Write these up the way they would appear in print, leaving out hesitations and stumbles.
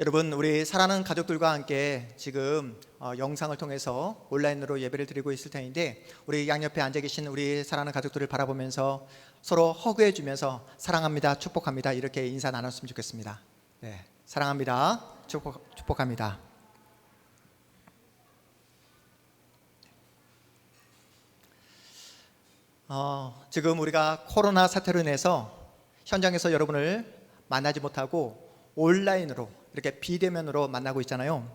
여러분, 우리 사랑하는 가족들과 함께 지금 영상을 통해서 온라인으로 예배를 드리고 있을 텐데, 우리 양옆에 앉아 계신 우리 사랑하는 가족들을 바라보면서 서로 허그해 주면서 사랑합니다, 축복합니다 이렇게 인사 나눴으면 좋겠습니다. 네, 사랑합니다, 축복합니다. 지금 우리가 코로나 사태로 인해서 현장에서 여러분을 만나지 못하고 온라인으로 이렇게 비대면으로 만나고 있잖아요.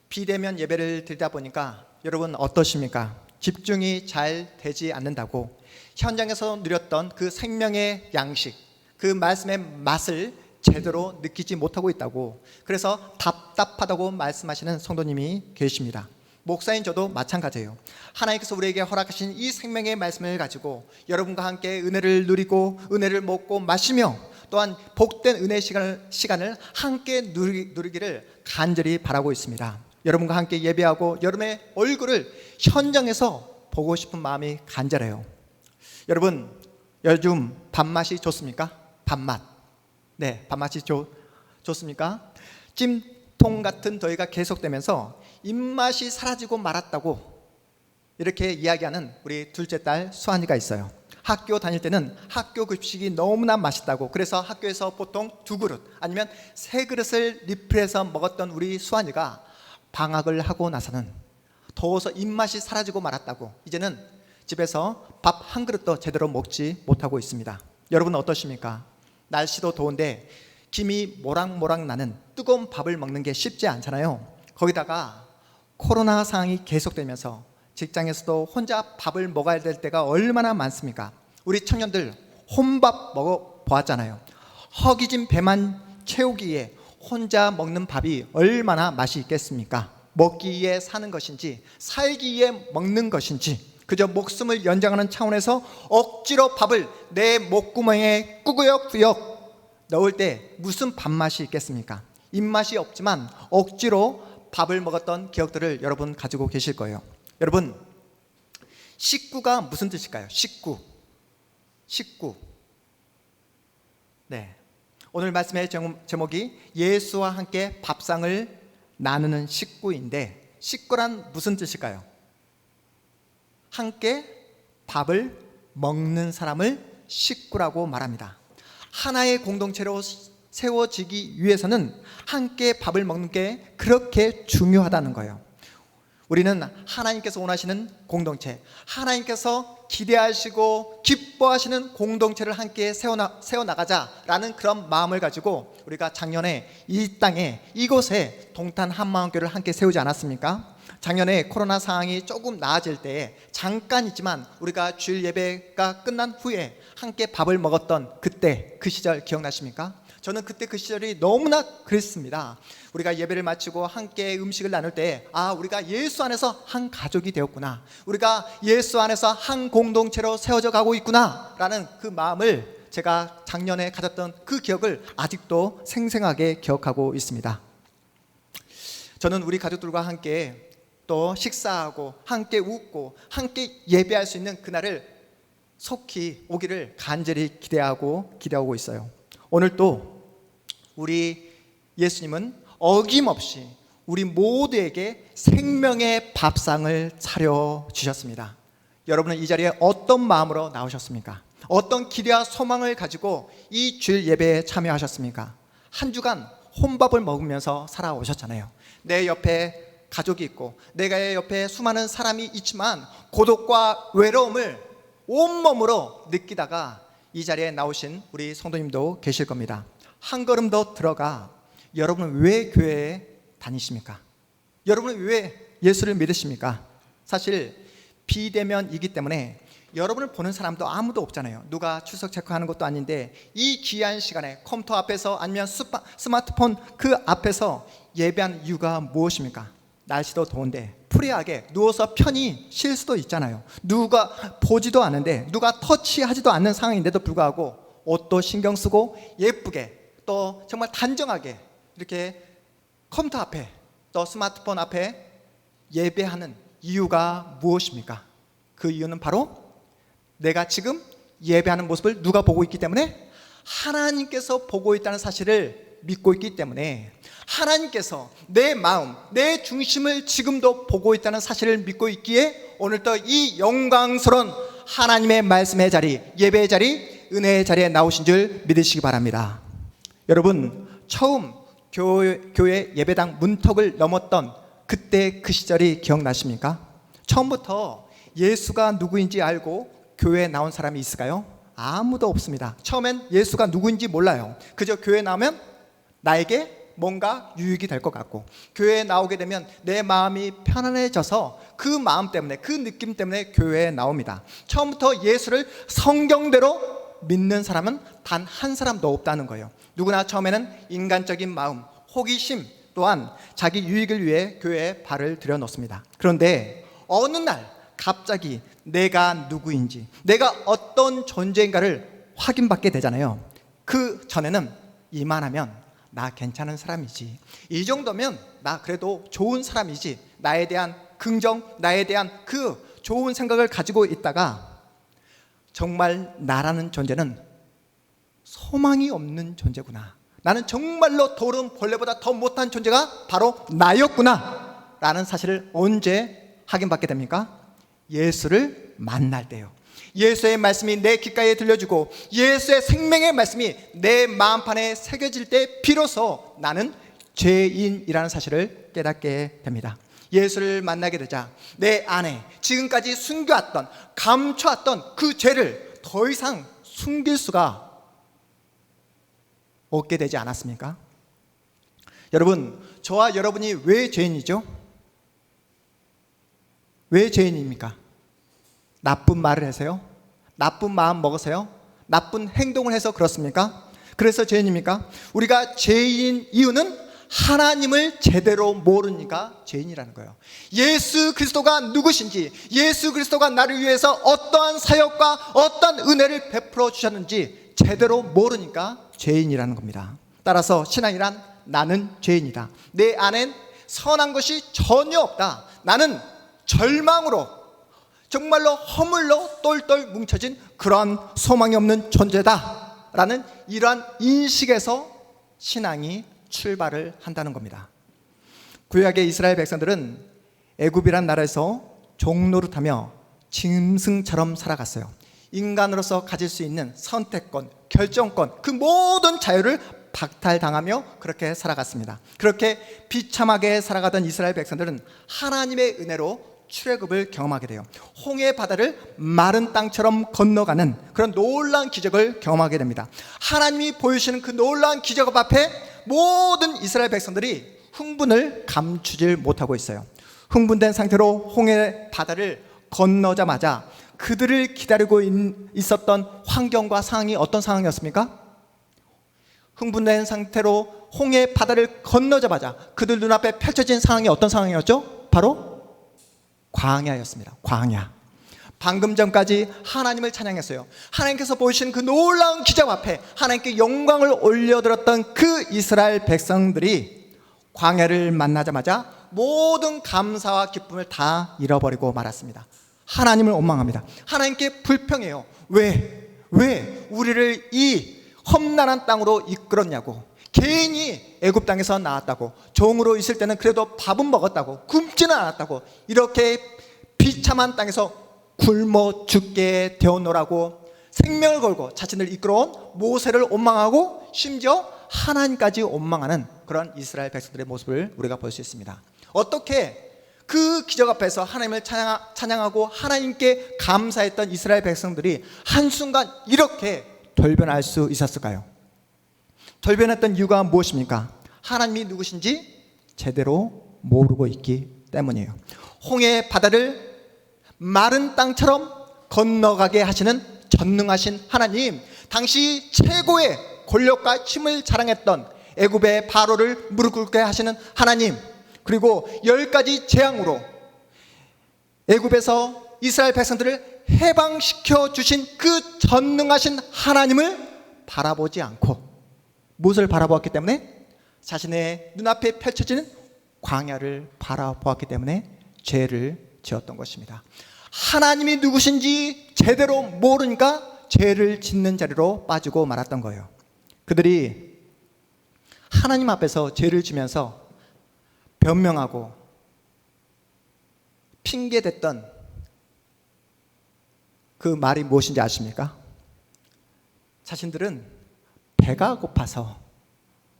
비대면 예배를 드리다 보니까 여러분 어떠십니까? 집중이 잘 되지 않는다고, 현장에서 누렸던 그 생명의 양식, 그 말씀의 맛을 제대로 느끼지 못하고 있다고, 그래서 답답하다고 말씀하시는 성도님이 계십니다. 목사인 저도 마찬가지예요. 하나님께서 우리에게 허락하신 이 생명의 말씀을 가지고 여러분과 함께 은혜를 누리고 은혜를 먹고 마시며 또한 복된 은혜의 시간을 함께 누리기를 간절히 바라고 있습니다. 여러분과 함께 예배하고 여러분의 얼굴을 현장에서 보고 싶은 마음이 간절해요. 여러분, 요즘 밥맛이 좋습니까? 밥맛. 네, 밥맛이 좋습니까? 찜통 같은 더위가 계속되면서 입맛이 사라지고 말았다고 이렇게 이야기하는 우리 둘째 딸 수환이가 있어요. 학교 다닐 때는 학교 급식이 너무나 맛있다고, 그래서 학교에서 보통 2그릇 아니면 3그릇을 리필해서 먹었던 우리 수환이가 방학을 하고 나서는 더워서 입맛이 사라지고 말았다고 이제는 집에서 밥 1그릇도 제대로 먹지 못하고 있습니다. 여러분은 어떠십니까? 날씨도 더운데 김이 모락모락 나는 뜨거운 밥을 먹는 게 쉽지 않잖아요. 거기다가 코로나 상황이 계속되면서 직장에서도 혼자 밥을 먹어야 될 때가 얼마나 많습니까? 우리 청년들 혼밥 먹어보았잖아요. 허기진 배만 채우기 위해 혼자 먹는 밥이 얼마나 맛이 있겠습니까? 먹기 위해 사는 것인지 살기 위해 먹는 것인지 그저 목숨을 연장하는 차원에서 억지로 밥을 내 목구멍에 꾸역꾸역 넣을 때 무슨 밥맛이 있겠습니까? 입맛이 없지만 억지로 밥을 먹었던 기억들을 여러분 가지고 계실 거예요. 여러분, 식구가 무슨 뜻일까요? 식구. 네, 오늘 말씀의 제목이 예수와 함께 밥상을 나누는 식구인데, 식구란 무슨 뜻일까요? 함께 밥을 먹는 사람을 식구라고 말합니다. 하나의 공동체로 세워지기 위해서는 함께 밥을 먹는 게 그렇게 중요하다는 거예요. 우리는 하나님께서 원하시는 공동체, 하나님께서 기대하시고 기뻐하시는 공동체를 함께 세워나가자라는 그런 마음을 가지고 우리가 작년에 이 땅에 이곳에 동탄 한마음교회를 함께 세우지 않았습니까? 작년에 코로나 상황이 조금 나아질 때에 잠깐이지만 우리가 주일 예배가 끝난 후에 함께 밥을 먹었던 그때 그 시절 기억나십니까? 저는 그때 그 시절이 너무나 그랬습니다. 우리가 예배를 마치고 함께 음식을 나눌 때 우리가 예수 안에서 한 가족이 되었구나, 우리가 예수 안에서 한 공동체로 세워져 가고 있구나 라는 그 마음을 제가 작년에 가졌던 그 기억을 아직도 생생하게 기억하고 있습니다. 저는 우리 가족들과 함께 또 식사하고 함께 웃고 함께 예배할 수 있는 그날을 속히 오기를 간절히 기대하고 있어요. 오늘 또 우리 예수님은 어김없이 우리 모두에게 생명의 밥상을 차려주셨습니다. 여러분은 이 자리에 어떤 마음으로 나오셨습니까? 어떤 기대와 소망을 가지고 이 주일 예배에 참여하셨습니까? 한 주간 혼밥을 먹으면서 살아오셨잖아요. 내 옆에 가족이 있고 내가 옆에 수많은 사람이 있지만 고독과 외로움을 온몸으로 느끼다가 이 자리에 나오신 우리 성도님도 계실 겁니다. 한 걸음 더 들어가, 여러분은 왜 교회에 다니십니까? 여러분은 왜 예수를 믿으십니까? 사실 비대면이기 때문에 여러분을 보는 사람도 아무도 없잖아요. 누가 출석 체크하는 것도 아닌데 이 귀한 시간에 컴퓨터 앞에서 아니면 스마트폰 그 앞에서 예배하는 이유가 무엇입니까? 날씨도 더운데 프리하게 누워서 편히 쉴 수도 있잖아요. 누가 보지도 않는데, 누가 터치하지도 않는 상황인데도 불구하고 옷도 신경 쓰고 예쁘게 또 정말 단정하게 이렇게 컴퓨터 앞에 또 스마트폰 앞에 예배하는 이유가 무엇입니까? 그 이유는 바로 내가 지금 예배하는 모습을 누가 보고 있기 때문에 하나님께서 보고 있다는 사실을 믿고 있기 때문에 하나님께서 내 마음, 내 중심을 지금도 보고 있다는 사실을 믿고 있기에 오늘도 이 영광스러운 하나님의 말씀의 자리, 예배의 자리, 은혜의 자리에 나오신 줄 믿으시기 바랍니다. 여러분, 처음 교회 예배당 문턱을 넘었던 그때 그 시절이 기억나십니까? 처음부터 예수가 누구인지 알고 교회에 나온 사람이 있을까요? 아무도 없습니다. 처음엔 예수가 누구인지 몰라요. 그저 교회에 나오면 나에게 뭔가 유익이 될 것 같고, 교회에 나오게 되면 내 마음이 편안해져서 그 마음 때문에, 그 느낌 때문에 교회에 나옵니다. 처음부터 예수를 성경대로 믿는 사람은 단 한 사람도 없다는 거예요. 누구나 처음에는 인간적인 마음, 호기심 또한 자기 유익을 위해 교회에 발을 들여놓습니다. 그런데 어느 날 갑자기 내가 누구인지, 내가 어떤 존재인가를 확인받게 되잖아요. 그 전에는 이만하면 나 괜찮은 사람이지, 이 정도면 나 그래도 좋은 사람이지, 나에 대한 긍정, 나에 대한 그 좋은 생각을 가지고 있다가 정말 나라는 존재는 소망이 없는 존재구나, 나는 정말로 돌은 벌레보다 더 못한 존재가 바로 나였구나 라는 사실을 언제 확인받게 됩니까? 예수를 만날 때요. 예수의 말씀이 내 귓가에 들려주고 예수의 생명의 말씀이 내 마음판에 새겨질 때 비로소 나는 죄인이라는 사실을 깨닫게 됩니다. 예수를 만나게 되자 내 안에 지금까지 숨겨왔던, 감춰왔던 그 죄를 더 이상 숨길 수가 없게 되지 않았습니까? 여러분, 저와 여러분이 왜 죄인이죠? 왜 죄인입니까? 나쁜 말을 해서요? 나쁜 마음 먹어서요? 나쁜 행동을 해서 그렇습니까? 그래서 죄인입니까? 우리가 죄인인 이유는 하나님을 제대로 모르니까 죄인이라는 거예요. 예수 그리스도가 누구신지, 예수 그리스도가 나를 위해서 어떠한 사역과 어떠한 은혜를 베풀어 주셨는지 제대로 모르니까 죄인이라는 겁니다. 따라서 신앙이란 나는 죄인이다, 내 안엔 선한 것이 전혀 없다, 나는 절망으로 정말로 허물로 똘똘 뭉쳐진 그런 소망이 없는 존재다 라는 이러한 인식에서 신앙이 출발을 한다는 겁니다. 구약의 이스라엘 백성들은 애굽이란 나라에서 종노릇하며 짐승처럼 살아갔어요. 인간으로서 가질 수 있는 선택권, 결정권, 그 모든 자유를 박탈당하며 그렇게 살아갔습니다. 그렇게 비참하게 살아가던 이스라엘 백성들은 하나님의 은혜로 출애굽을 경험하게 돼요. 홍해 바다를 마른 땅처럼 건너가는 그런 놀라운 기적을 경험하게 됩니다. 하나님이 보여주시는 그 놀라운 기적 앞에 모든 이스라엘 백성들이 흥분을 감추질 못하고 있어요. 흥분된 상태로 홍해 바다를 건너자마자 그들을 기다리고 있었던 환경과 상황이 어떤 상황이었습니까? 흥분된 상태로 홍해 바다를 건너자마자 그들 눈앞에 펼쳐진 상황이 어떤 상황이었죠? 바로 광야였습니다. 광야. 방금 전까지 하나님을 찬양했어요. 하나님께서 보여주신 그 놀라운 기적 앞에 하나님께 영광을 올려드렸던 그 이스라엘 백성들이 광야를 만나자마자 모든 감사와 기쁨을 다 잃어버리고 말았습니다. 하나님을 원망합니다. 하나님께 불평해요. 왜 우리를 이 험난한 땅으로 이끌었냐고. 개인이 애굽 땅에서 나왔다고, 종으로 있을 때는 그래도 밥은 먹었다고, 굶지는 않았다고, 이렇게 비참한 땅에서 굶어 죽게 되어노라고 생명을 걸고 자신을 이끌어온 모세를 원망하고 심지어 하나님까지 원망하는 그런 이스라엘 백성들의 모습을 우리가 볼 수 있습니다. 어떻게 그 기적 앞에서 하나님을 찬양하고 하나님께 감사했던 이스라엘 백성들이 한순간 이렇게 돌변할 수 있었을까요? 돌변했던 이유가 무엇입니까? 하나님이 누구신지 제대로 모르고 있기 때문이에요. 홍해 바다를 마른 땅처럼 건너가게 하시는 전능하신 하나님, 당시 최고의 권력과 힘을 자랑했던 애굽의 바로를 무릎 꿇게 하시는 하나님, 그리고 10가지 재앙으로 애굽에서 이스라엘 백성들을 해방시켜 주신 그 전능하신 하나님을 바라보지 않고 무엇을 바라보았기 때문에? 자신의 눈앞에 펼쳐지는 광야를 바라보았기 때문에 죄를 지었던 것입니다. 하나님이 누구신지 제대로 모르니까 죄를 짓는 자리로 빠지고 말았던 거예요. 그들이 하나님 앞에서 죄를 지면서 변명하고 핑계댔던 그 말이 무엇인지 아십니까? 자신들은 배가 고파서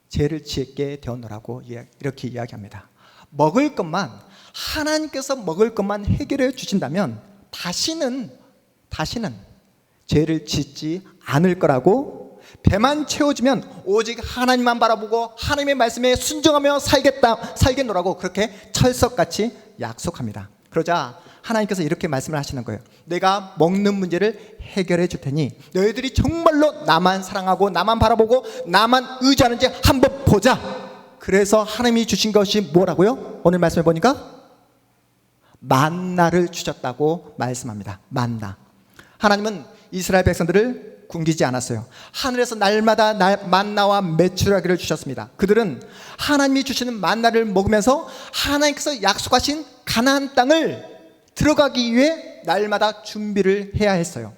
죄를 짓게 되었노라고 이렇게 이야기합니다. 먹을 것만, 하나님께서 먹을 것만 해결해 주신다면 다시는 죄를 짓지 않을 거라고, 배만 채워지면 오직 하나님만 바라보고 하나님의 말씀에 순종하며 살겠노라고 그렇게 철석같이 약속합니다. 그러자 하나님께서 이렇게 말씀을 하시는 거예요. 내가 먹는 문제를 해결해 줄 테니 너희들이 정말로 나만 사랑하고 나만 바라보고 나만 의지하는지 한번 보자. 그래서 하나님이 주신 것이 뭐라고요? 오늘 말씀해 보니까 만나를 주셨다고 말씀합니다. 만나. 하나님은 이스라엘 백성들을 굶기지 않았어요. 하늘에서 날마다 만나와 메추라기를 주셨습니다. 그들은 하나님이 주시는 만나를 먹으면서 하나님께서 약속하신 가나안 땅을 들어가기 위해 날마다 준비를 해야 했어요.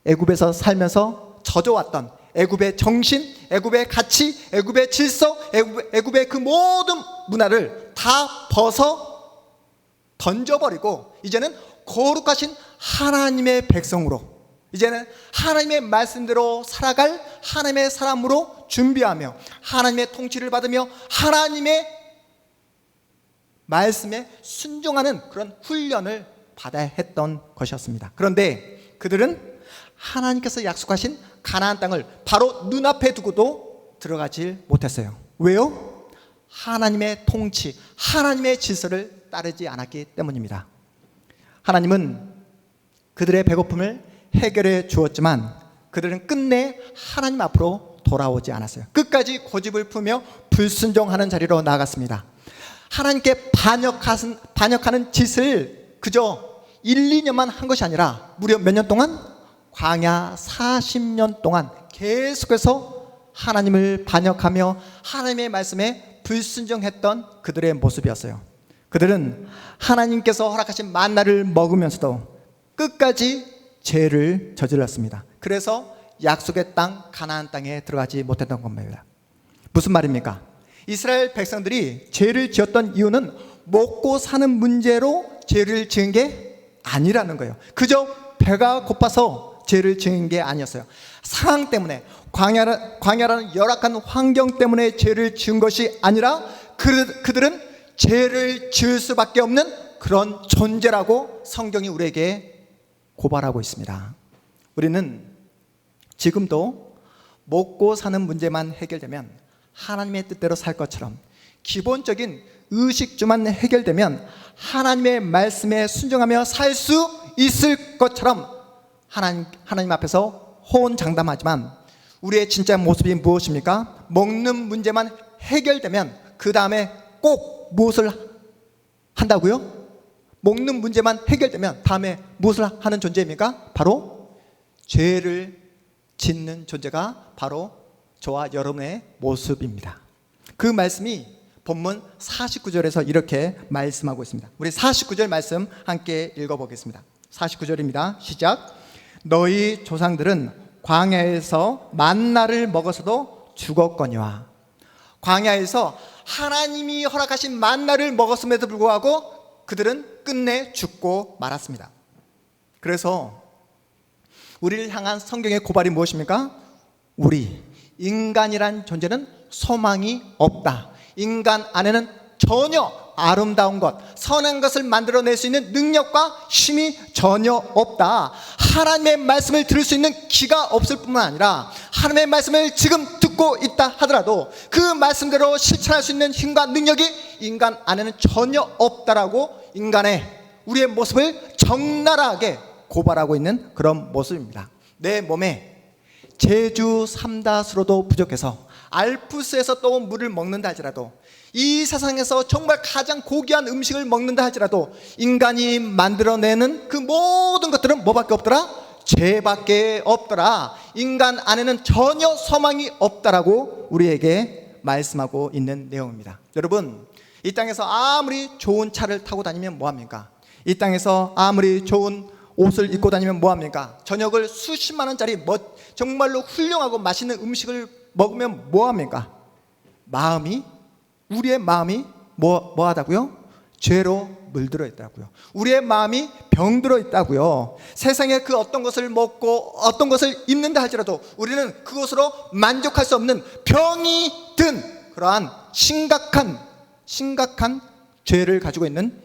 애굽에서 살면서 젖어왔던 애굽의 정신, 애굽의 가치, 애굽의 질서, 애굽의 그 모든 문화를 다 벗어 던져버리고 이제는 거룩하신 하나님의 백성으로, 이제는 하나님의 말씀대로 살아갈 하나님의 사람으로 준비하며 하나님의 통치를 받으며 하나님의 말씀에 순종하는 그런 훈련을 받아야 했던 것이었습니다. 그런데 그들은 하나님께서 약속하신 가나안 땅을 바로 눈앞에 두고도 들어가지 못했어요. 왜요? 하나님의 통치, 하나님의 질서를 따르지 않았기 때문입니다. 하나님은 그들의 배고픔을 해결해 주었지만 그들은 끝내 하나님 앞으로 돌아오지 않았어요. 끝까지 고집을 풀며 불순종하는 자리로 나아갔습니다. 하나님께 반역하는 짓을 그저 1, 2년만 한 것이 아니라 무려 몇 년 동안? 광야 40년 동안 계속해서 하나님을 반역하며 하나님의 말씀에 불순종했던 그들의 모습이었어요. 그들은 하나님께서 허락하신 만나를 먹으면서도 끝까지 죄를 저질렀습니다. 그래서 약속의 땅 가나안 땅에 들어가지 못했던 겁니다. 무슨 말입니까? 이스라엘 백성들이 죄를 지었던 이유는 먹고 사는 문제로 죄를 지은 게 아니라는 거예요. 그저 배가 고파서 죄를 지은 게 아니었어요. 상황 때문에, 광야라는 열악한 환경 때문에 죄를 지은 것이 아니라 그들은 죄를 지을 수밖에 없는 그런 존재라고 성경이 우리에게 고발하고 있습니다. 우리는 지금도 먹고 사는 문제만 해결되면, 하나님의 뜻대로 살 것처럼 기본적인 의식주만 해결되면 하나님의 말씀에 순종하며 살 수 있을 것처럼 하나님 앞에서 호언장담하지만 우리의 진짜 모습이 무엇입니까? 먹는 문제만 해결되면 그 다음에 꼭 무엇을 한다고요? 먹는 문제만 해결되면 다음에 무엇을 하는 존재입니까? 바로 죄를 짓는 존재가 바로 저와 여러분의 모습입니다. 그 말씀이 본문 49절에서 이렇게 말씀하고 있습니다. 우리 49절 말씀 함께 읽어보겠습니다. 49절입니다. 시작. 너희 조상들은 광야에서 만나를 먹어서도 죽었거니와. 광야에서 하나님이 허락하신 만나를 먹었음에도 불구하고 그들은 끝내 죽고 말았습니다. 그래서 우리를 향한 성경의 고발이 무엇입니까? 우리 인간이란 존재는 소망이 없다. 인간 안에는 전혀 아름다운 것, 선한 것을 만들어낼 수 있는 능력과 힘이 전혀 없다. 하나님의 말씀을 들을 수 있는 귀가 없을 뿐만 아니라 하나님의 말씀을 지금 듣고 있다 하더라도 그 말씀대로 실천할 수 있는 힘과 능력이 인간 안에는 전혀 없다라고 우리의 모습을 적나라하게 고발하고 있는 그런 모습입니다. 내 몸에 제주 삼다수로도 부족해서 알프스에서 떠온 물을 먹는다 할지라도, 이 세상에서 정말 가장 고귀한 음식을 먹는다 할지라도 인간이 만들어내는 그 모든 것들은 뭐밖에 없더라? 죄밖에 없더라. 인간 안에는 전혀 소망이 없다라고 우리에게 말씀하고 있는 내용입니다. 여러분, 이 땅에서 아무리 좋은 차를 타고 다니면 뭐합니까? 이 땅에서 아무리 좋은 옷을 입고 다니면 뭐합니까? 저녁을 수십만 원짜리 정말로 훌륭하고 맛있는 음식을 먹으면 뭐합니까? 우리의 마음이 뭐하다고요? 죄로 물들어 있다고요. 우리의 마음이 병들어 있다고요. 세상에 그 어떤 것을 먹고 어떤 것을 입는다 할지라도 우리는 그것으로 만족할 수 없는 병이 든 그러한 심각한 죄를 가지고 있는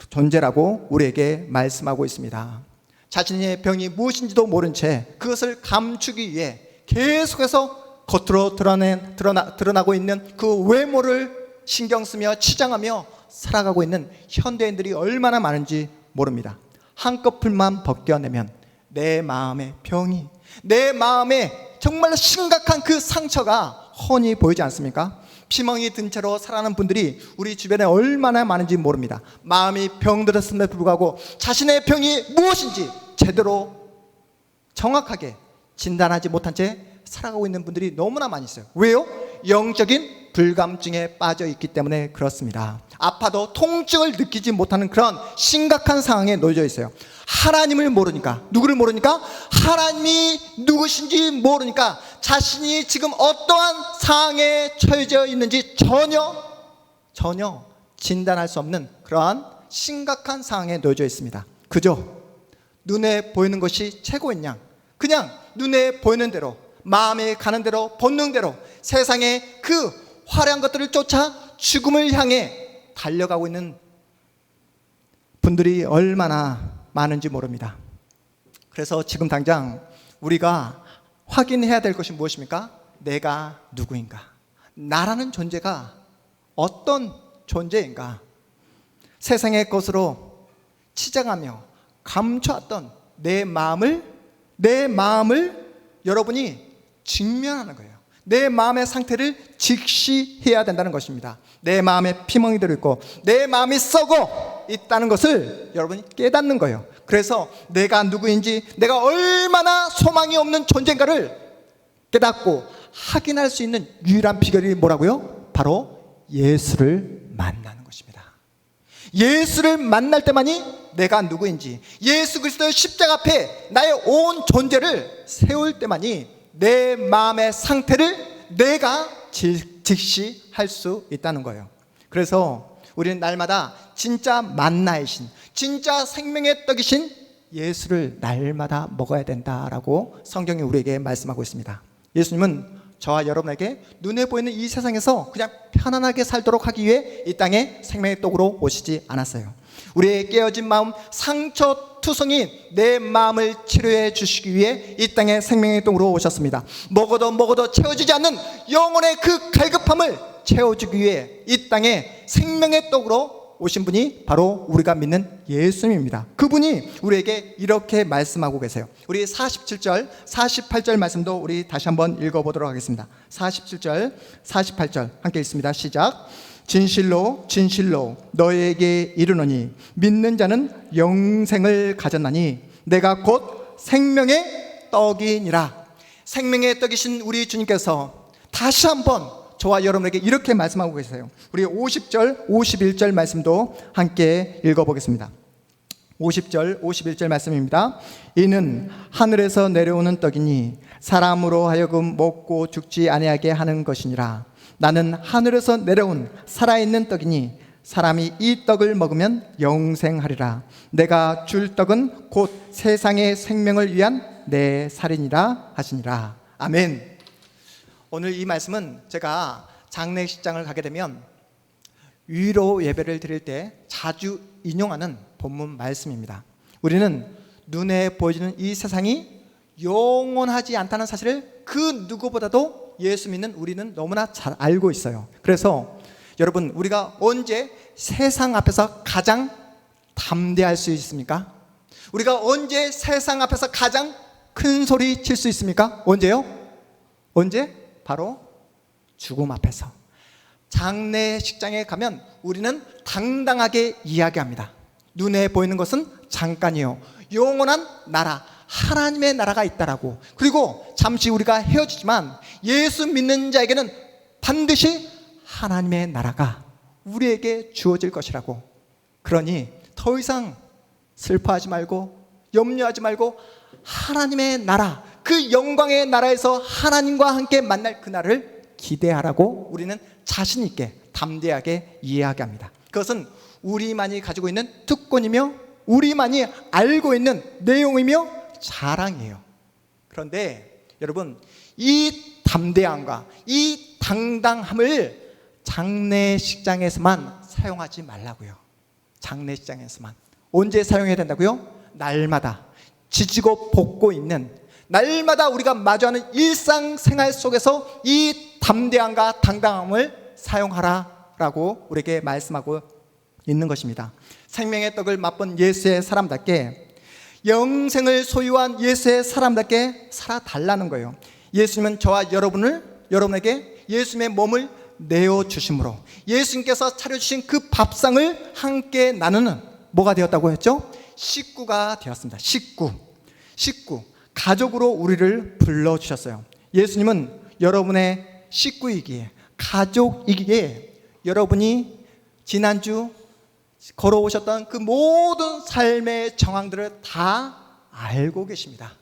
존재라고 우리에게 말씀하고 있습니다. 자신의 병이 무엇인지도 모른 채 그것을 감추기 위해 계속해서 겉으로 드러나고 있는 그 외모를 신경 쓰며 치장하며 살아가고 있는 현대인들이 얼마나 많은지 모릅니다. 한꺼풀만 벗겨내면 내 마음의 병이, 내 마음에 정말 심각한 그 상처가 훤히 보이지 않습니까? 피멍이 든 채로 살아가는 분들이 우리 주변에 얼마나 많은지 모릅니다. 마음이 병들었음에도 불구하고 자신의 병이 무엇인지 제대로 정확하게 진단하지 못한 채 살아가고 있는 분들이 너무나 많이 있어요. 왜요? 영적인 불감증에 빠져 있기 때문에 그렇습니다. 아파도 통증을 느끼지 못하는 그런 심각한 상황에 놓여져 있어요. 하나님을 모르니까, 누구를 모르니까? 하나님이 누구신지 모르니까 자신이 지금 어떠한 상황에 처해져 있는지 전혀 진단할 수 없는 그러한 심각한 상황에 놓여져 있습니다. 그저 눈에 보이는 것이 최고인 양, 그냥 눈에 보이는 대로, 마음에 가는 대로, 본능대로 세상의 그 화려한 것들을 쫓아 죽음을 향해 달려가고 있는 분들이 얼마나 많은지 모릅니다. 그래서 지금 당장 우리가 확인해야 될 것이 무엇입니까? 내가 누구인가? 나라는 존재가 어떤 존재인가? 세상의 것으로 치장하며 감춰왔던 내 마음을 여러분이 직면하는 거예요. 내 마음의 상태를 직시해야 된다는 것입니다. 내 마음에 피멍이 들어있고 내 마음이 썩어 있다는 것을 여러분이 깨닫는 거예요. 그래서 내가 누구인지, 내가 얼마나 소망이 없는 존재인가를 깨닫고 확인할 수 있는 유일한 비결이 뭐라고요? 바로 예수를 만나는 것입니다. 예수를 만날 때만이 내가 누구인지, 예수 그리스도의 십자가 앞에 나의 온 존재를 세울 때만이 내 마음의 상태를 내가 직시할 수 있다는 거예요. 그래서 우리는 날마다 진짜 만나이신, 진짜 생명의 떡이신 예수를 날마다 먹어야 된다라고 성경이 우리에게 말씀하고 있습니다. 예수님은 저와 여러분에게 눈에 보이는 이 세상에서 그냥 편안하게 살도록 하기 위해 이 땅에 생명의 떡으로 오시지 않았어요. 우리의 깨어진 마음, 상처투성인 내 마음을 치료해 주시기 위해 이 땅에 생명의 떡으로 오셨습니다. 먹어도 채워지지 않는 영혼의 그 갈급함을 채워주기 위해 이 땅에 생명의 떡으로 오신 분이 바로 우리가 믿는 예수님입니다. 그분이 우리에게 이렇게 말씀하고 계세요. 우리 47절, 48절 말씀도 우리 다시 한번 읽어보도록 하겠습니다. 47절, 48절 함께 읽습니다. 시작. 진실로 진실로 너에게 이르노니 믿는 자는 영생을 가졌나니 내가 곧 생명의 떡이니라. 생명의 떡이신 우리 주님께서 다시 한번 저와 여러분에게 이렇게 말씀하고 계세요. 우리 50절, 51절 말씀도 함께 읽어보겠습니다. 50절, 51절 말씀입니다. 이는 하늘에서 내려오는 떡이니 사람으로 하여금 먹고 죽지 아니하게 하는 것이니라. 나는 하늘에서 내려온 살아있는 떡이니 사람이 이 떡을 먹으면 영생하리라. 내가 줄 떡은 곧 세상의 생명을 위한 내 살이니라 하시니라. 아멘. 오늘 이 말씀은 제가 장례식장을 가게 되면 위로 예배를 드릴 때 자주 인용하는 본문 말씀입니다. 우리는 눈에 보여지는 이 세상이 영원하지 않다는 사실을 그 누구보다도 예수 믿는 우리는 너무나 잘 알고 있어요. 그래서 여러분, 우리가 언제 세상 앞에서 가장 담대할 수 있습니까? 우리가 언제 세상 앞에서 가장 큰 소리 칠 수 있습니까? 언제요? 언제? 바로 죽음 앞에서. 장례식장에 가면 우리는 당당하게 이야기합니다. 눈에 보이는 것은 잠깐이요, 영원한 나라, 하나님의 나라가 있다라고. 그리고 잠시 우리가 헤어지지만 예수 믿는 자에게는 반드시 하나님의 나라가 우리에게 주어질 것이라고. 그러니 더 이상 슬퍼하지 말고 염려하지 말고 하나님의 나라, 그 영광의 나라에서 하나님과 함께 만날 그날을 기대하라고 우리는 자신 있게 담대하게 이해하게 합니다. 그것은 우리만이 가지고 있는 특권이며 우리만이 알고 있는 내용이며 자랑이에요. 그런데 여러분, 이 담대함과 이 당당함을 장례식장에서만 사용하지 말라고요. 장례식장에서만. 언제 사용해야 된다고요? 날마다 지지고 볶고 있는, 날마다 우리가 마주하는 일상생활 속에서 이 담대함과 당당함을 사용하라라고 우리에게 말씀하고 있는 것입니다. 생명의 떡을 맛본 예수의 사람답게, 영생을 소유한 예수의 사람답게 살아달라는 거예요. 예수님은 저와 여러분에게 예수님의 몸을 내어주심으로 예수님께서 차려주신 그 밥상을 함께 나누는 뭐가 되었다고 했죠? 식구가 되었습니다. 식구, 가족으로 우리를 불러주셨어요. 예수님은 여러분의 식구이기에, 가족이기에 여러분이 지난주 걸어오셨던 그 모든 삶의 정황들을 다 알고 계십니다.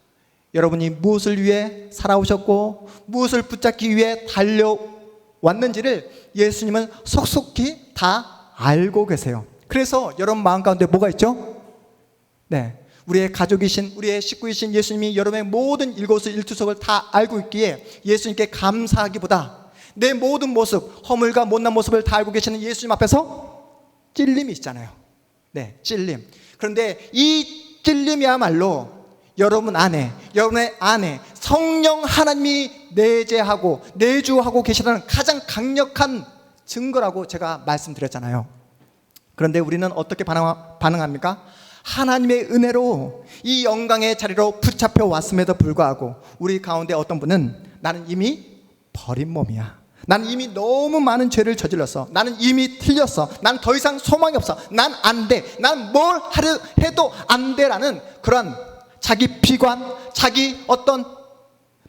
여러분이 무엇을 위해 살아오셨고 무엇을 붙잡기 위해 달려왔는지를 예수님은 속속히 다 알고 계세요. 그래서 여러분 마음 가운데 뭐가 있죠? 네, 우리의 가족이신, 우리의 식구이신 예수님이 여러분의 모든 일거수일투족을 다 알고 있기에 예수님께 감사하기보다 내 모든 모습, 허물과 못난 모습을 다 알고 계시는 예수님 앞에서 찔림이 있잖아요. 네, 찔림. 그런데 이 찔림이야말로 여러분의 안에 성령 하나님이 내재하고 내주하고 계시다는 가장 강력한 증거라고 제가 말씀드렸잖아요. 그런데 우리는 어떻게 반응합니까? 하나님의 은혜로 이 영광의 자리로 붙잡혀 왔음에도 불구하고 우리 가운데 어떤 분은 나는 이미 버린 몸이야, 나는 이미 너무 많은 죄를 저질렀어, 나는 이미 틀렸어, 난 더 이상 소망이 없어, 난 안 돼, 난 뭘 해도 안 돼라는 그런 자기 비관, 자기 어떤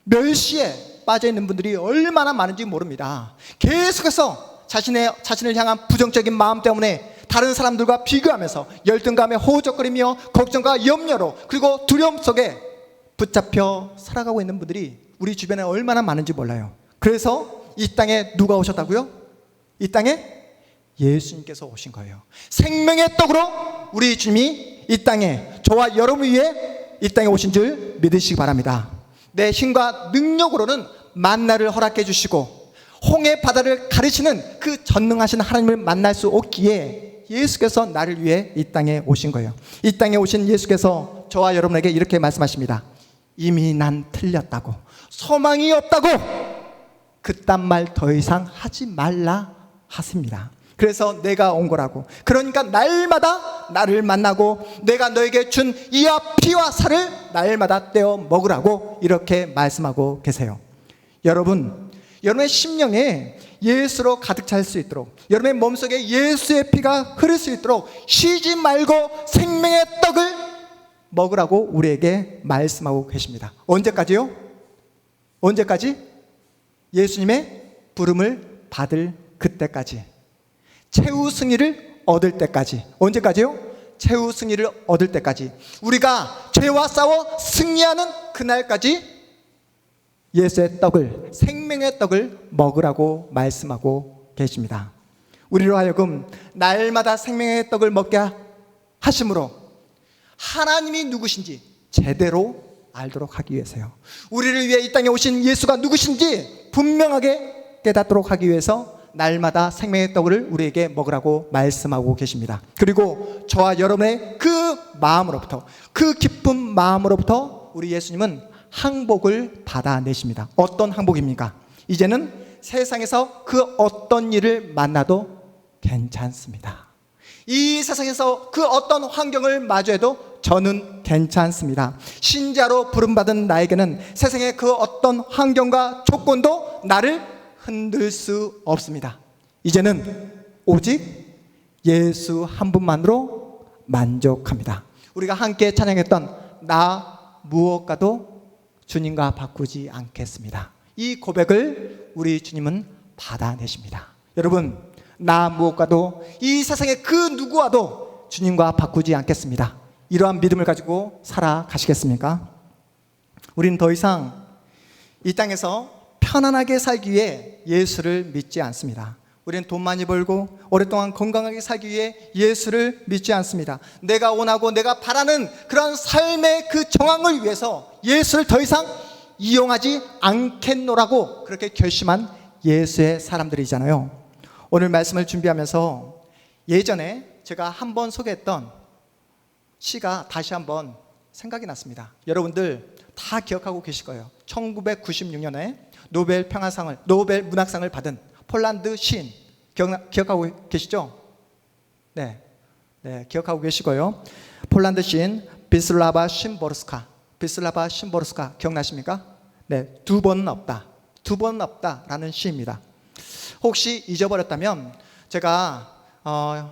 멸시에 빠져있는 분들이 얼마나 많은지 모릅니다. 계속해서 자신을 향한 부정적인 마음 때문에 다른 사람들과 비교하면서 열등감에 호적거리며 걱정과 염려로 그리고 두려움 속에 붙잡혀 살아가고 있는 분들이 우리 주변에 얼마나 많은지 몰라요. 그래서 이 땅에 누가 오셨다고요? 이 땅에 예수님께서 오신 거예요. 생명의 떡으로 우리 주님이 이 땅에 저와 여러분 위해 이 땅에 오신 줄 믿으시기 바랍니다. 내 힘과 능력으로는 만나를 허락해 주시고 홍해 바다를 가르치는 그 전능하신 하나님을 만날 수 없기에 예수께서 나를 위해 이 땅에 오신 거예요. 이 땅에 오신 예수께서 저와 여러분에게 이렇게 말씀하십니다. 이미 난 틀렸다고, 소망이 없다고, 그딴 말 더 이상 하지 말라 하십니다. 그래서 내가 온 거라고. 그러니까 날마다 나를 만나고 내가 너에게 준 이와 피와 살을 날마다 떼어 먹으라고 이렇게 말씀하고 계세요. 여러분의 심령에 예수로 가득 찰 수 있도록, 여러분의 몸속에 예수의 피가 흐를 수 있도록 쉬지 말고 생명의 떡을 먹으라고 우리에게 말씀하고 계십니다. 언제까지요? 언제까지? 예수님의 부름을 받을 그때까지, 최후 승리를 얻을 때까지. 언제까지요? 최후 승리를 얻을 때까지. 우리가 죄와 싸워 승리하는 그날까지 예수의 떡을, 생명의 떡을 먹으라고 말씀하고 계십니다. 우리로 하여금 날마다 생명의 떡을 먹게 하심으로 하나님이 누구신지 제대로 알도록 하기 위해서요. 우리를 위해 이 땅에 오신 예수가 누구신지 분명하게 깨닫도록 하기 위해서 날마다 생명의 떡을 우리에게 먹으라고 말씀하고 계십니다. 그리고 저와 여러분의 그 마음으로부터, 그 기쁜 마음으로부터 우리 예수님은 항복을 받아내십니다. 어떤 항복입니까? 이제는 세상에서 그 어떤 일을 만나도 괜찮습니다. 이 세상에서 그 어떤 환경을 마주해도 저는 괜찮습니다. 신자로 부름받은 나에게는 세상의 그 어떤 환경과 조건도 나를 흔들 수 없습니다. 이제는 오직 예수 한 분만으로 만족합니다. 우리가 함께 찬양했던 나 무엇과도 주님과 바꾸지 않겠습니다. 이 고백을 우리 주님은 받아내십니다. 여러분, 나 무엇과도 이 세상의 그 누구와도 주님과 바꾸지 않겠습니다. 이러한 믿음을 가지고 살아가시겠습니까? 우리는 더 이상 이 땅에서 편안하게 살기 위해 예수를 믿지 않습니다. 우리는 돈 많이 벌고 오랫동안 건강하게 살기 위해 예수를 믿지 않습니다. 내가 원하고 내가 바라는 그런 삶의 그 정황을 위해서 예수를 더 이상 이용하지 않겠노라고 그렇게 결심한 예수의 사람들이잖아요. 오늘 말씀을 준비하면서 예전에 제가 한번 소개했던 시가 다시 한번 생각이 났습니다. 여러분들 다 기억하고 계실 거예요. 1996년에 노벨 문학상을 받은 폴란드 시인 기억하고 계시죠? 네, 기억하고 계시고요. 폴란드 시인 비슬라바 심보르스카 기억나십니까? 네, 두 번은 없다라는 시입니다. 혹시 잊어버렸다면 제가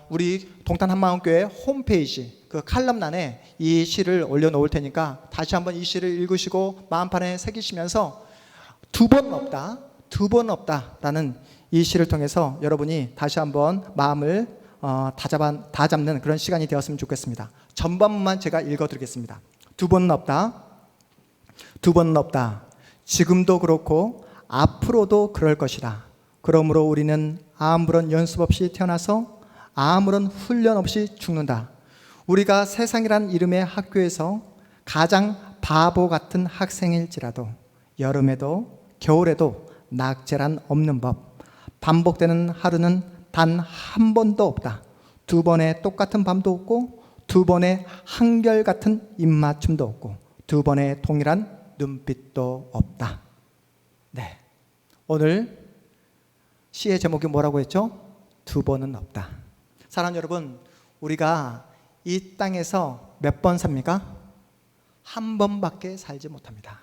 우리 동탄 한마음교회 홈페이지 그 칼럼란에 이 시를 올려놓을 테니까 다시 한번 이 시를 읽으시고 마음판에 새기시면서 두 번은 없다라는 이 시를 통해서 여러분이 다시 한번 마음을 다잡는 그런 시간이 되었으면 좋겠습니다. 전반부만 제가 읽어드리겠습니다. 두 번은 없다. 지금도 그렇고 앞으로도 그럴 것이다. 그러므로 우리는 아무런 연습 없이 태어나서 아무런 훈련 없이 죽는다. 우리가 세상이란 이름의 학교에서 가장 바보 같은 학생일지라도 여름에도 겨울에도 낙제란 없는 법. 반복되는 하루는 단 한 번도 없다. 두 번의 똑같은 밤도 없고 두 번의 한결같은 입맞춤도 없고 두 번의 동일한 눈빛도 없다. 네, 오늘 시의 제목이 뭐라고 했죠? 두 번은 없다. 사랑하는 여러분, 우리가 이 땅에서 몇 번 삽니까? 한 번밖에 살지 못합니다.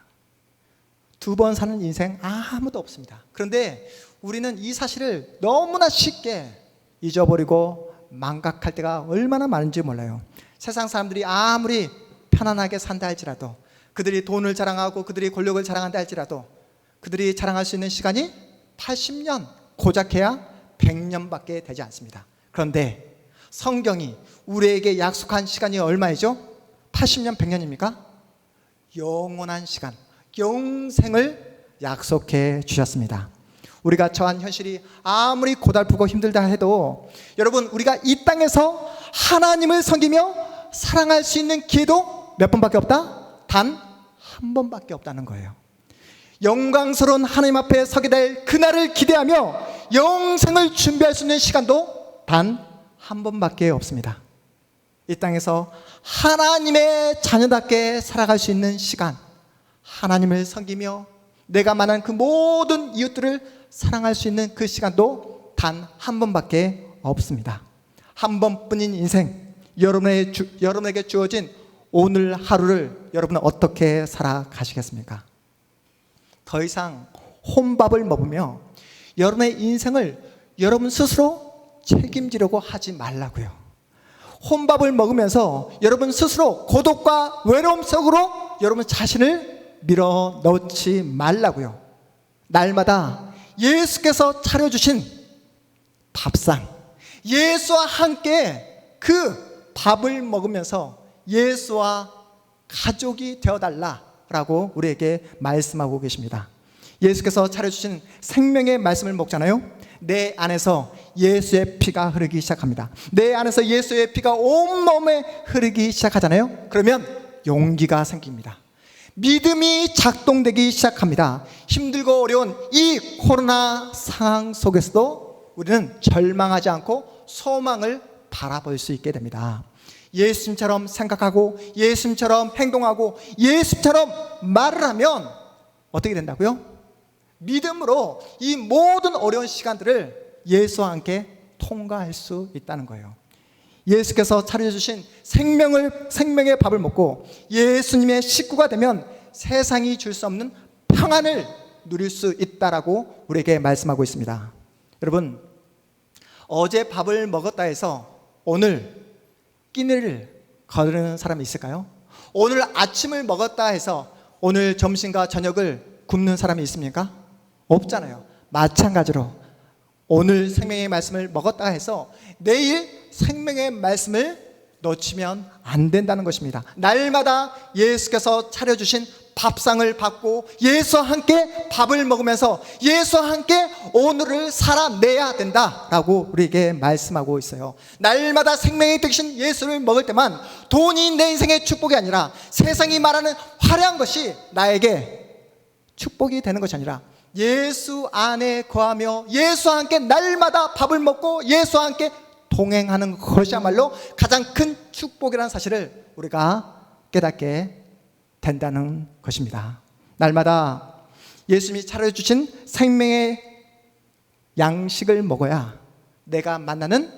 두 번 사는 인생 아무도 없습니다. 그런데 우리는 이 사실을 너무나 쉽게 잊어버리고 망각할 때가 얼마나 많은지 몰라요. 세상 사람들이 아무리 편안하게 산다 할지라도, 그들이 돈을 자랑하고 그들이 권력을 자랑한다 할지라도 그들이 자랑할 수 있는 시간이 80년, 고작해야 100년밖에 되지 않습니다. 그런데 성경이 우리에게 약속한 시간이 얼마이죠? 80년, 100년입니까? 영원한 시간, 영생을 약속해 주셨습니다. 우리가 처한 현실이 아무리 고달프고 힘들다 해도 여러분, 우리가 이 땅에서 하나님을 섬기며 사랑할 수 있는 기회도 몇 번밖에 없다? 단 한 번밖에 없다는 거예요. 영광스러운 하나님 앞에 서게 될 그날을 기대하며 영생을 준비할 수 있는 시간도 단 한 번밖에 없습니다. 이 땅에서 하나님의 자녀답게 살아갈 수 있는 시간, 하나님을 섬기며 내가 만난 그 모든 이웃들을 사랑할 수 있는 그 시간도 단 한 번밖에 없습니다. 한 번뿐인 인생, 여러분에게 주어진 오늘 하루를 여러분은 어떻게 살아가시겠습니까? 더 이상 혼밥을 먹으며 여러분의 인생을 여러분 스스로 책임지려고 하지 말라고요. 혼밥을 먹으면서 여러분 스스로 고독과 외로움 속으로 여러분 자신을 밀어넣지 말라고요. 날마다 예수께서 차려주신 밥상, 예수와 함께 그 밥을 먹으면서 예수와 가족이 되어달라라고 우리에게 말씀하고 계십니다. 예수께서 차려주신 생명의 말씀을 먹잖아요. 내 안에서 예수의 피가 흐르기 시작합니다. 내 안에서 예수의 피가 온몸에 흐르기 시작하잖아요. 그러면 용기가 생깁니다. 믿음이 작동되기 시작합니다. 힘들고 어려운 이 코로나 상황 속에서도 우리는 절망하지 않고 소망을 바라볼 수 있게 됩니다. 예수님처럼 생각하고 예수님처럼 행동하고 예수님처럼 말을 하면 어떻게 된다고요? 믿음으로 이 모든 어려운 시간들을 예수와 함께 통과할 수 있다는 거예요. 예수께서 차려주신 생명의 밥을 먹고 예수님의 식구가 되면 세상이 줄 수 없는 평안을 누릴 수 있다라고 우리에게 말씀하고 있습니다. 여러분, 어제 밥을 먹었다 해서 오늘 끼니를 거르는 사람이 있을까요? 오늘 아침을 먹었다 해서 오늘 점심과 저녁을 굶는 사람이 있습니까? 없잖아요. 마찬가지로 오늘 생명의 말씀을 먹었다 해서 내일 생명의 말씀을 놓치면 안 된다는 것입니다. 날마다 예수께서 차려주신 밥상을 받고 예수와 함께 밥을 먹으면서 예수와 함께 오늘을 살아내야 된다라고 우리에게 말씀하고 있어요. 날마다 생명이 되신 예수를 먹을 때만 돈이 내 인생의 축복이 아니라 세상이 말하는 화려한 것이 나에게 축복이 되는 것이 아니라 예수 안에 거하며 예수와 함께 날마다 밥을 먹고 예수와 함께 동행하는 것이야말로 가장 큰 축복이라는 사실을 우리가 깨닫게 된다는 것입니다. 날마다 예수님이 차려주신 생명의 양식을 먹어야 내가 만나는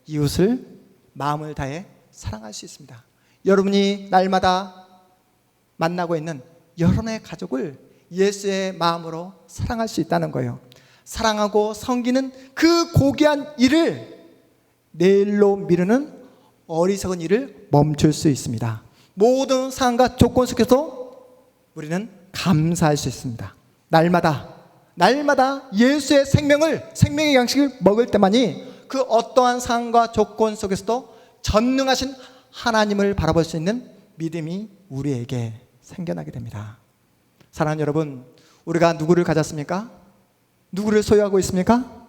이웃을 마음을 다해 사랑할 수 있습니다. 여러분이 날마다 만나고 있는 여러분의 가족을 예수의 마음으로 사랑할 수 있다는 거예요. 사랑하고 섬기는 그 고귀한 일을 내일로 미루는 어리석은 일을 멈출 수 있습니다. 모든 상황과 조건 속에서 우리는 감사할 수 있습니다. 날마다 예수의 생명의 양식을 먹을 때만이 그 어떠한 상황과 조건 속에서도 전능하신 하나님을 바라볼 수 있는 믿음이 우리에게 생겨나게 됩니다. 사랑하는 여러분, 우리가 누구를 가졌습니까? 누구를 소유하고 있습니까?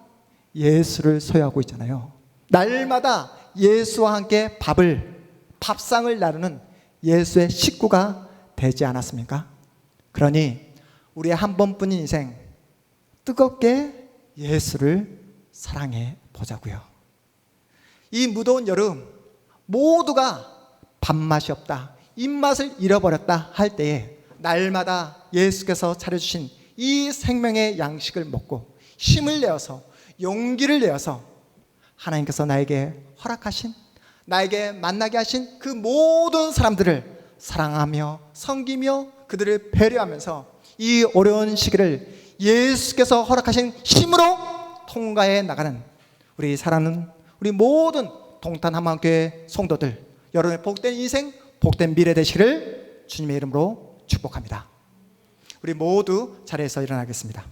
예수를 소유하고 있잖아요. 날마다 예수와 함께 밥상을 나누는 예수의 식구가 되지 않았습니까? 그러니 우리의 한 번뿐인 인생 뜨겁게 예수를 사랑해 보자고요. 이 무더운 여름 모두가 밥맛이 없다, 입맛을 잃어버렸다 할 때에 날마다 예수께서 차려주신 이 생명의 양식을 먹고 힘을 내어서 용기를 내어서 하나님께서 나에게 허락하신, 나에게 만나게 하신 그 모든 사람들을 사랑하며 섬기며 그들을 배려하면서 이 어려운 시기를 예수께서 허락하신 힘으로 통과해 나가는 우리 사랑하는 우리 모든 동탄한마음교회 성도들, 여러분의 복된 인생, 복된 미래 되시기를 주님의 이름으로 축복합니다. 우리 모두 자리에서 일어나겠습니다.